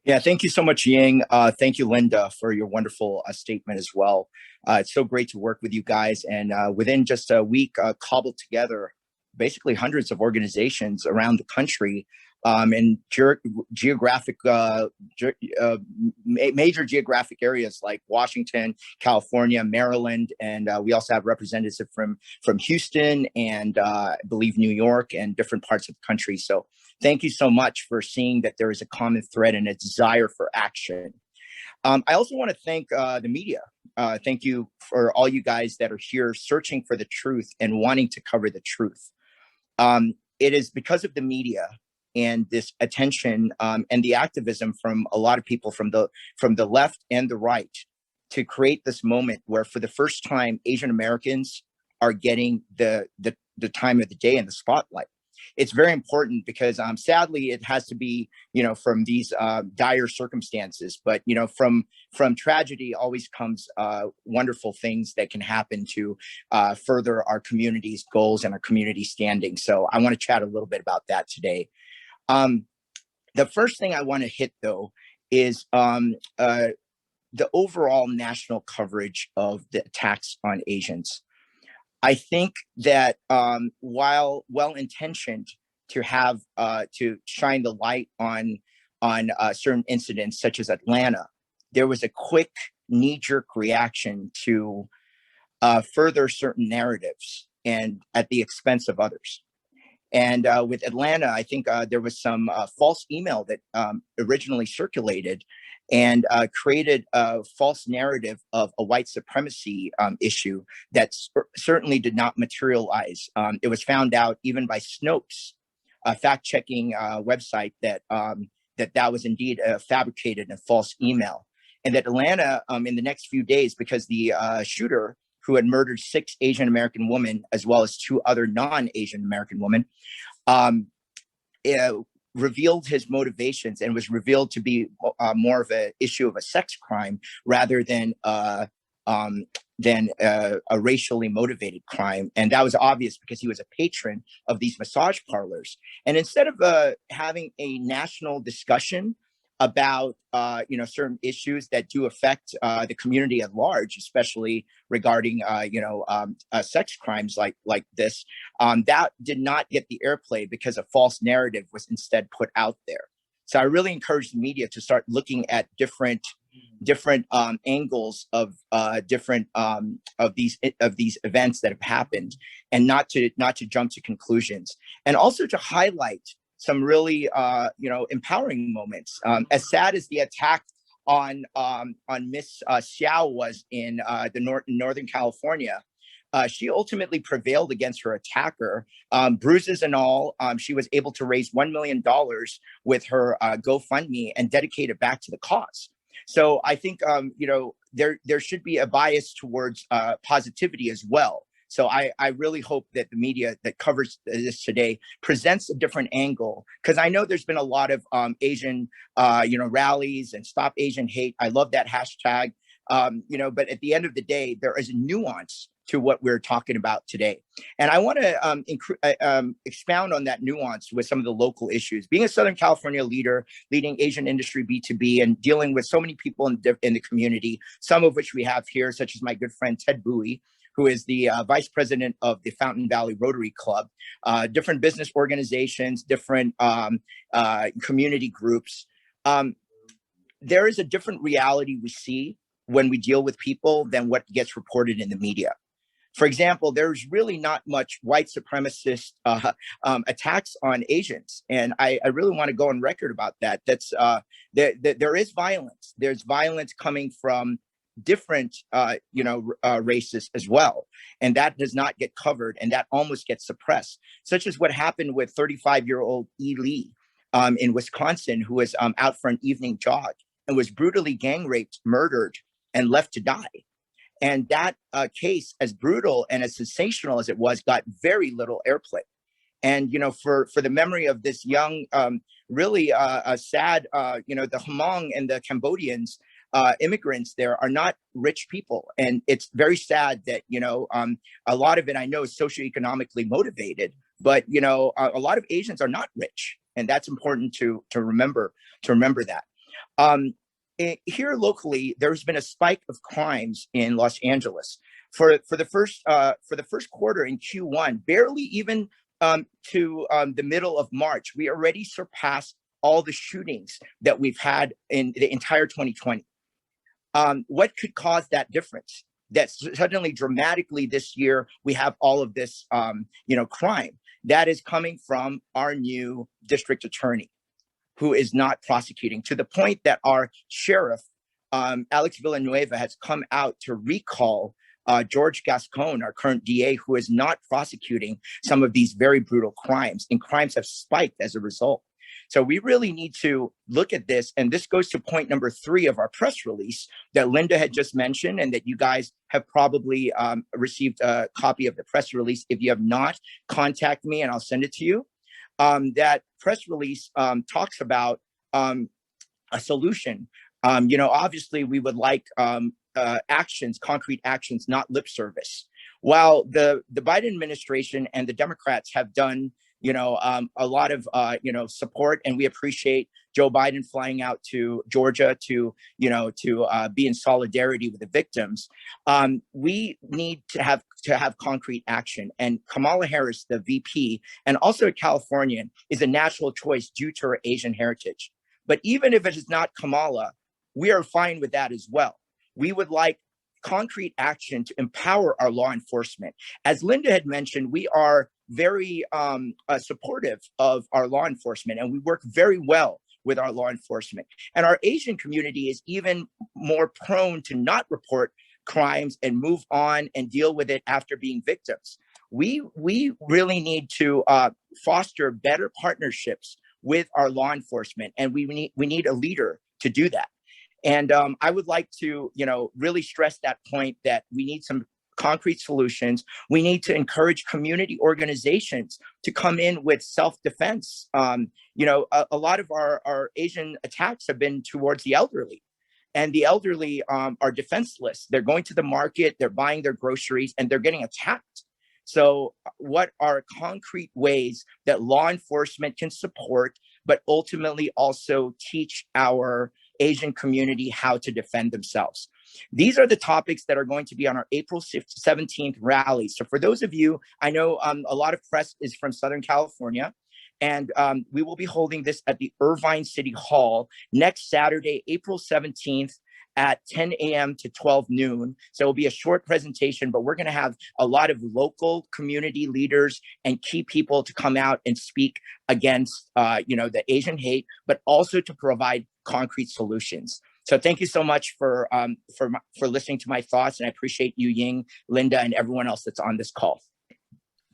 Yeah, thank you so much, Ying. Thank you, Linda, for your wonderful statement as well. It's so great to work with you guys. And within just a week, cobbled together basically hundreds of organizations around the country in geographic, ge- uh, major geographic areas like Washington, California, Maryland, and we also have representatives from Houston and I believe New York and different parts of the country. So thank you so much for seeing that there is a common thread and a desire for action. I also want to thank the media. Thank you for all you guys that are here searching for the truth and wanting to cover the truth. It is because of the media and this attention and the activism from a lot of people from the left and the right to create this moment where, for the first time, Asian Americans are getting the time of the day in the spotlight. It's very important because sadly it has to be, from these dire circumstances, but from tragedy always comes wonderful things that can happen to further our community's goals and our community standing. So I want to chat a little bit about that today. um, the first thing I want to hit, though, is the overall national coverage of the attacks on Asians. I think that while well intentioned to have to shine the light on certain incidents such as Atlanta, there was a quick knee jerk reaction to further certain narratives and at the expense of others. And with Atlanta, I think there was some false email that originally circulated and created a false narrative of a white supremacy issue that certainly did not materialize. It was found out even by Snopes, a fact-checking website, that was indeed a fabricated and false email, and that Atlanta, in the next few days, because the shooter who had murdered 6 Asian American women as well as 2 other non-Asian American women, um, uh, revealed his motivations and was revealed to be more of an issue of a sex crime rather um, than a racially motivated crime. And that was obvious because he was a patron of these massage parlors. And instead of having a national discussion about certain issues that do affect the community at large, especially regarding sex crimes like this, that did not get the airplay because a false narrative was instead put out there. So I really encourage the media to start looking at different angles of different of these events that have happened, and not to jump to conclusions, and also to highlight some really empowering moments. As sad as the attack on Miss Xiao was in Northern California, she ultimately prevailed against her attacker, bruises and all. She was able to raise $1 million with her GoFundMe and dedicate it back to the cause. So I think there should be a bias towards positivity as well. So I really hope that the media that covers this today presents a different angle, because I know there's been a lot of Asian rallies and Stop Asian Hate. I love that hashtag. But at the end of the day, there is a nuance to what we're talking about today. And I want to expound on that nuance with some of the local issues. Being a Southern California leader, leading Asian industry B2B, and dealing with so many people in the community, some of which we have here, such as my good friend Ted Bowie, who is the vice president of the Fountain Valley Rotary Club, different business organizations, different community groups. There is a different reality we see when we deal with people than what gets reported in the media. For example, there's really not much white supremacist attacks on Asians, and I really want to go on record about that. There is violence. There's violence coming from different races as well, and that does not get covered, and that almost gets suppressed, such as what happened with 35-year-old E. Lee in Wisconsin, who was out for an evening jog and was brutally gang raped, murdered, and left to die. And that case, as brutal and as sensational as it was, got very little airplay. And for the memory of this young, really sad, the Hmong and the Cambodians, immigrants there are not rich people, and it's very sad that a lot of it, I know, is socioeconomically motivated, but a lot of Asians are not rich, and that's important to remember that. Um, Here locally, there's been a spike of crimes in Los Angeles for the first quarter in Q1, barely even to the middle of March. We already surpassed all the shootings that we've had in the entire 2020. What could cause that difference? That suddenly, dramatically, this year we have all of this, crime that is coming from our new district attorney, who is not prosecuting, to the point that our sheriff, Alex Villanueva, has come out to recall George Gascon, our current DA, who is not prosecuting some of these very brutal crimes, and crimes have spiked as a result. So we really need to look at this. And this goes to point number 3 of our press release that Linda had just mentioned, and that you guys have probably received a copy of the press release. If you have not, contact me and I'll send it to you. That press release talks about a solution. Obviously, we would like actions, concrete actions, not lip service. While the Biden administration and the Democrats have done, a lot of, support, and we appreciate Joe Biden flying out to Georgia to be in solidarity with the victims. We need to have concrete action. And Kamala Harris, the VP, and also a Californian, is a natural choice due to her Asian heritage. But even if it is not Kamala, we are fine with that as well. We would like concrete action to empower our law enforcement. As Linda had mentioned, we are very supportive of our law enforcement, and we work very well with our law enforcement. And our Asian community is even more prone to not report crimes and move on and deal with it after being victims. We really need to foster better partnerships with our law enforcement, and we need a leader to do that. And I would like to, really stress that point, that we need some concrete solutions. We need to encourage community organizations to come in with self-defense. A lot of our Asian attacks have been towards the elderly, and the elderly are defenseless. They're going to the market, they're buying their groceries, and they're getting attacked. So what are concrete ways that law enforcement can support, but ultimately also teach our Asian community how to defend themselves? These are the topics that are going to be on our April 17th rally. So for those of you, I know a lot of press is from Southern California, and we will be holding this at the Irvine City Hall next Saturday, April 17th, at 10 a.m. to 12 noon. So it'll be a short presentation, but we're going to have a lot of local community leaders and key people to come out and speak against, the Asian hate, but also to provide concrete solutions. So thank you so much for listening to my thoughts, and I appreciate you, Ying, Linda, and everyone else that's on this call.